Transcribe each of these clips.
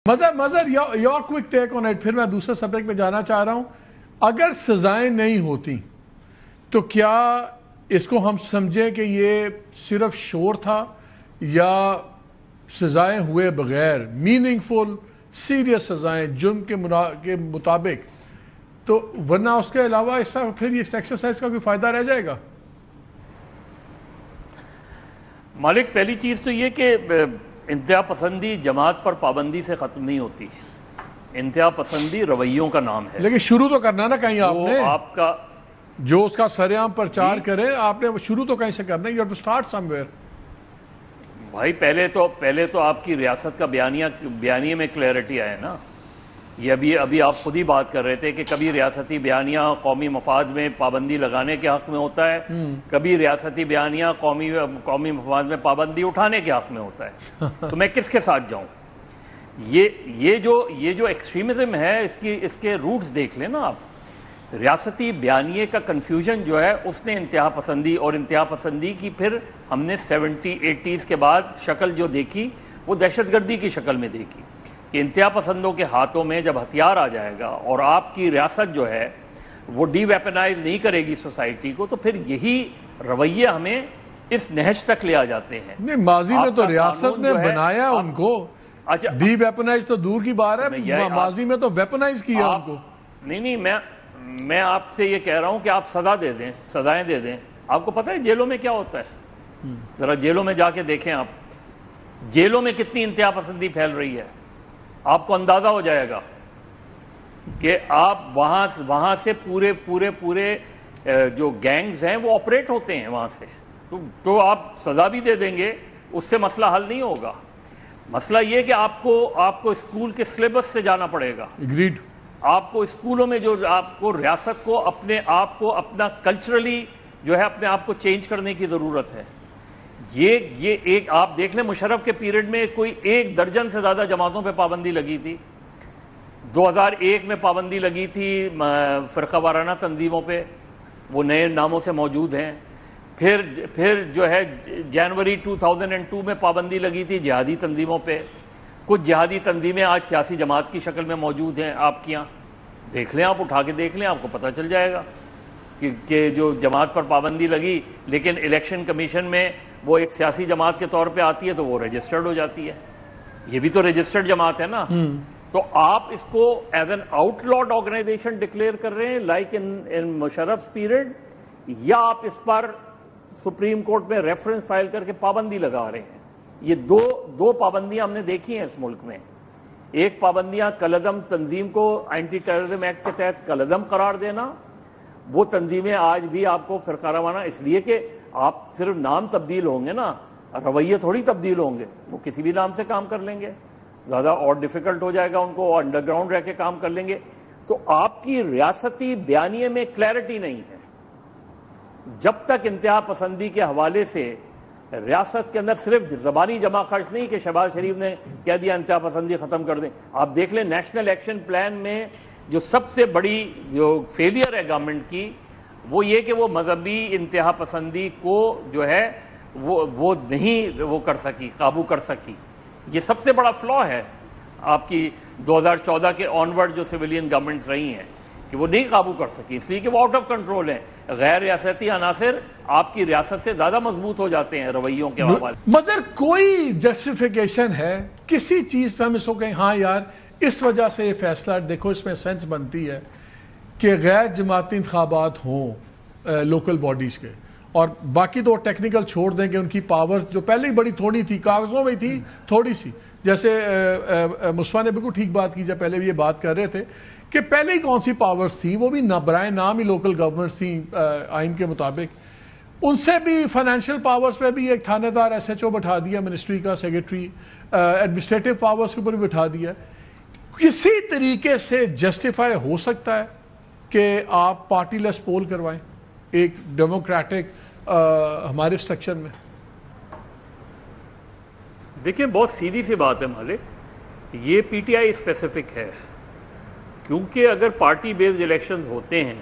Mazhar your quick take on it. پھر میں دوسرے سبجیکٹ پہ جانا چاہ رہا ہوں. اگر سزائیں نہیں ہوتی تو کیا اس کو ہم سمجھیں کہ یہ صرف شور تھا یا سزائیں ہوئے بغیر میننگ فل سیریس سزائیں جرم کے مطابق, تو ورنہ اس کے علاوہ اس کا پھر اس ایکسرسائز کا کوئی فائدہ رہ جائے گا؟ مالک, پہلی چیز تو یہ کہ انتہا پسندی جماعت پر پابندی سے ختم نہیں ہوتی. انتہا پسندی رویوں کا نام ہے. لیکن شروع تو کرنا نا کہیں آپ نے, آپ کا جو اس کا سرعام پرچار کرے آپ نے شروع تو کہیں سے کرنا ہے. You have to start somewhere. بھائی پہلے تو آپ کی ریاست کا بیانیے میں کلیئرٹی آئے نا. یہ ابھی آپ خود ہی بات کر رہے تھے کہ کبھی ریاستی بیانیہ قومی مفاد میں پابندی لگانے کے حق میں ہوتا ہے, کبھی ریاستی بیانیہ قومی مفاد میں پابندی اٹھانے کے حق میں ہوتا ہے. تو میں کس کے ساتھ جاؤں؟ یہ جو ایکسٹریمزم ہے اس کے روٹس دیکھ لیں نا آپ. ریاستی بیانیے کا کنفیوژن جو ہے اس نے انتہا پسندی اور انتہا پسندی کی پھر ہم نے 70-80s کے بعد شکل جو دیکھی وہ دہشت گردی کی شکل میں دیکھی کہ انتہا پسندوں کے ہاتھوں میں جب ہتھیار آ جائے گا اور آپ کی ریاست جو ہے وہ ڈی ویپنائز نہیں کرے گی سوسائٹی کو, تو پھر یہی رویے ہمیں اس نہج تک لے آ جاتے ہیں. نہیں, ماضی میں تو ریاست نے بنایا ان کو. ڈی ویپنائز تو دور کی بات ہے, ماضی میں تو ویپنائز کیا ان کو. نہیں, میں آپ سے یہ کہہ رہا ہوں کہ آپ سزائیں دے دیں. آپ کو پتہ ہے جیلوں میں کیا ہوتا ہے؟ ذرا جیلوں میں جا کے دیکھیں آپ, جیلوں میں کتنی انتہا پسندی پھیل رہی ہے. آپ کو اندازہ ہو جائے گا کہ آپ وہاں سے پورے جو گینگز ہیں وہ آپریٹ ہوتے ہیں وہاں سے. تو آپ سزا بھی دے دیں گے, اس سے مسئلہ حل نہیں ہوگا. مسئلہ یہ کہ آپ کو اسکول کے سلیبس سے جانا پڑے گا. اگریڈ. آپ کو اسکولوں میں جو آپ کو ریاست کو اپنے آپ کو اپنا کلچرلی جو ہے اپنے آپ کو چینج کرنے کی ضرورت ہے. یہ ایک آپ دیکھ لیں مشرف کے پیریڈ میں کوئی 1 درجن سے زیادہ جماعتوں پہ پابندی لگی تھی. 2001 میں پابندی لگی تھی فرقہ وارانہ تنظیموں پہ, وہ نئے ناموں سے موجود ہیں. پھر جو ہے جنوری 2002 میں پابندی لگی تھی جہادی تنظیموں پہ. کچھ جہادی تنظیمیں آج سیاسی جماعت کی شکل میں موجود ہیں آپ کی یہاں. دیکھ لیں, آپ اٹھا کے دیکھ لیں, آپ کو پتہ چل جائے گا کہ جو جماعت پر پابندی لگی لیکن الیکشن کمیشن میں وہ ایک سیاسی جماعت کے طور پہ آتی ہے تو وہ رجسٹرڈ ہو جاتی ہے. یہ بھی تو رجسٹرڈ جماعت ہے نا. تو آپ اس کو as an outlawed organization declare کر رہے ہیں لائک ان مشرف پیریڈ, یا آپ اس پر سپریم کورٹ میں ریفرنس فائل کر کے پابندی لگا رہے ہیں. یہ دو پابندیاں ہم نے دیکھی ہیں اس ملک میں. ایک پابندیاں کالعدم تنظیم کو اینٹی ٹیررزم ایکٹ کے تحت کالعدم قرار دینا. وہ تنظیمیں آج بھی آپ کو فرقہ وارانہ, اس لیے کہ آپ صرف نام تبدیل ہوں گے نا, رویے تھوڑی تبدیل ہوں گے. وہ کسی بھی نام سے کام کر لیں گے, زیادہ اور ڈیفیکلٹ ہو جائے گا ان کو, انڈر گراؤنڈ رہ کے کام کر لیں گے. تو آپ کی ریاستی بیانیے میں کلیئرٹی نہیں ہے. جب تک انتہا پسندی کے حوالے سے ریاست کے اندر صرف زبانی جمع خرچ نہیں کہ شہباز شریف نے کہہ دیا انتہا پسندی ختم کر دیں. آپ دیکھ لیں نیشنل ایکشن پلان میں جو سب سے بڑی جو فیلئر ہے گورنمنٹ کی وہ یہ کہ وہ مذہبی انتہا پسندی کو جو ہے وہ نہیں وہ کر سکی, قابو کر سکی. یہ سب سے بڑا فلا ہے آپ کی 2014 کے آنورڈ جو سویلین گورنمنٹس رہی ہیں کہ وہ نہیں قابو کر سکی, اس لیے کہ وہ آؤٹ آف کنٹرول ہیں. غیر ریاستی عناصر آپ کی ریاست سے زیادہ مضبوط ہو جاتے ہیں رویوں کے حوالے. مگر کوئی جسٹیفیکیشن ہے کسی چیز پہ ہم اس کو کہیں ہاں یار اس وجہ سے یہ فیصلہ دیکھو اس میں سینس بنتی ہے کہ غیر جماعتی انتخابات ہوں لوکل باڈیز کے, اور باقی تو ٹیکنیکل چھوڑ دیں کہ ان کی پاورز جو پہلے ہی بڑی تھوڑی تھی, کاغذوں میں تھی تھوڑی سی, جیسے مصطفیٰ نے بالکل ٹھیک بات کی جب پہلے بھی یہ بات کر رہے تھے کہ پہلے ہی کون سی پاورز تھیں, وہ بھی برائے نام ہی لوکل گورنمنٹس تھیں آئین کے مطابق. ان سے بھی فائنینشیل پاورز پہ بھی ایک تھانے دار ایس ایچ او بٹھا دیا, منسٹری کا سیکرٹری, ایڈمنسٹریٹو پاورز کے اوپر بھی بٹھا دیا. کسی طریقے سے جسٹیفائی ہو سکتا ہے کہ آپ پارٹی لیس پول کروائیں ایک ڈیموکریٹک ہمارے سٹرکچر میں؟ دیکھیں بہت سیدھی سی بات ہے مالک, یہ پی ٹی آئی اسپیسیفک ہے. کیونکہ اگر پارٹی بیسڈ الیکشنز ہوتے ہیں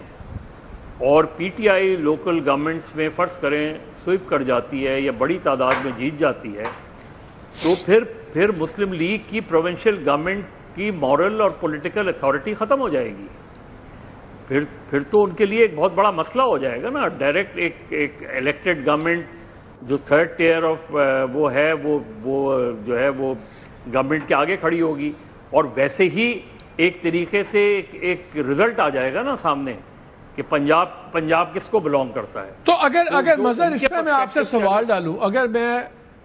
اور P T I local governments میں فرض کریں سویپ کر جاتی ہے یا بڑی تعداد میں جیت جاتی ہے, تو پھر پھر مسلم لیگ کی پروونشل گورنمنٹ کی مورل اور پولیٹیکل اتھارٹی ختم ہو جائے گی. پھر تو ان کے لیے ایک بہت بڑا مسئلہ ہو جائے گا نا. ڈائریکٹ ایک الیکٹڈ گورنمنٹ جو تھرڈ ٹیئر آف وہ ہے وہ جو ہے وہ گورنمنٹ کے آگے کھڑی ہوگی, اور ویسے ہی ایک طریقے سے ایک رزلٹ آ جائے گا نا سامنے کہ پنجاب کس کو بلونگ کرتا ہے. تو اگر مظہر اس پہ میں آپ سے سوال ڈالوں,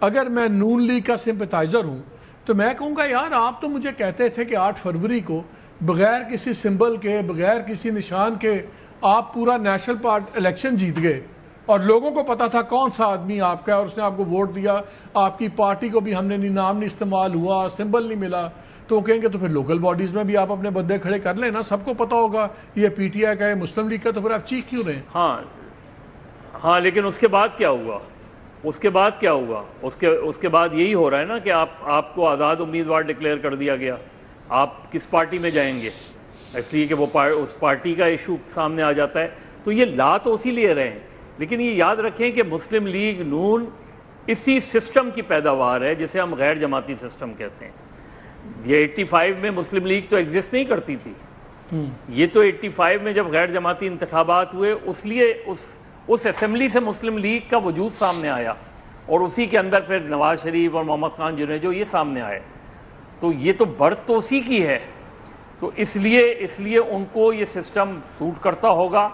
اگر میں نون لیگ کا سمپتائزر ہوں تو میں کہوں گا یار آپ تو مجھے کہتے تھے کہ 8 فروری کو بغیر کسی سمبل کے, بغیر کسی نشان کے آپ پورا نیشنل الیکشن جیت گئے, اور لوگوں کو پتا تھا کون سا آدمی آپ کا ہے اور اس نے آپ کو ووٹ دیا, آپ کی پارٹی کو بھی ہم نے نام نہیں استعمال ہوا, سمبل نہیں ملا, تو وہ کہیں گے تو پھر لوکل باڈیز میں بھی آپ اپنے بندے کھڑے کر لیں نا, سب کو پتا ہوگا یہ پی ٹی آئی کا ہے, مسلم لیگ کا, تو پھر آپ چیخ کیوں رہے ہیں؟ ہاں لیکن اس کے بعد کیا ہوا؟ اس کے بعد یہی ہو رہا ہے نا کہ آپ کو آزاد امیدوار ڈکلیئر کر دیا گیا. آپ کس پارٹی میں جائیں گے؟ اس لیے کہ وہ اس پارٹی کا ایشو سامنے آ جاتا ہے. تو یہ لا تو اسی لیے رہے ہیں, لیکن یہ یاد رکھیں کہ مسلم لیگ نون اسی سسٹم کی پیداوار ہے جسے ہم غیر جماعتی سسٹم کہتے ہیں. یہ 85 میں مسلم لیگ تو ایگزسٹ نہیں کرتی تھی. یہ تو 85 میں جب غیر جماعتی انتخابات ہوئے اس لیے اس اسمبلی سے مسلم لیگ کا وجود سامنے آیا, اور اسی کے اندر پھر نواز شریف اور محمد خان جنیجو یہ سامنے آئے. تو یہ تو برتھ تو اسی کی ہے, تو اس لیے ان کو یہ سسٹم سوٹ کرتا ہوگا,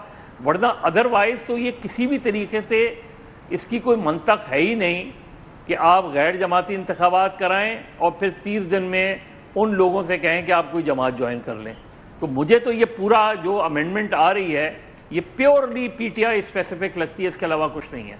ورنہ ادروائز تو یہ کسی بھی طریقے سے اس کی کوئی منطق ہے ہی نہیں کہ آپ غیر جماعتی انتخابات کرائیں اور پھر 30 دن میں ان لوگوں سے کہیں کہ آپ کوئی جماعت جوائن کر لیں. تو مجھے تو یہ پورا جو امینڈمنٹ آ رہی ہے یہ purely P T I specific لگتی ہے, اس کے علاوہ کچھ نہیں ہے.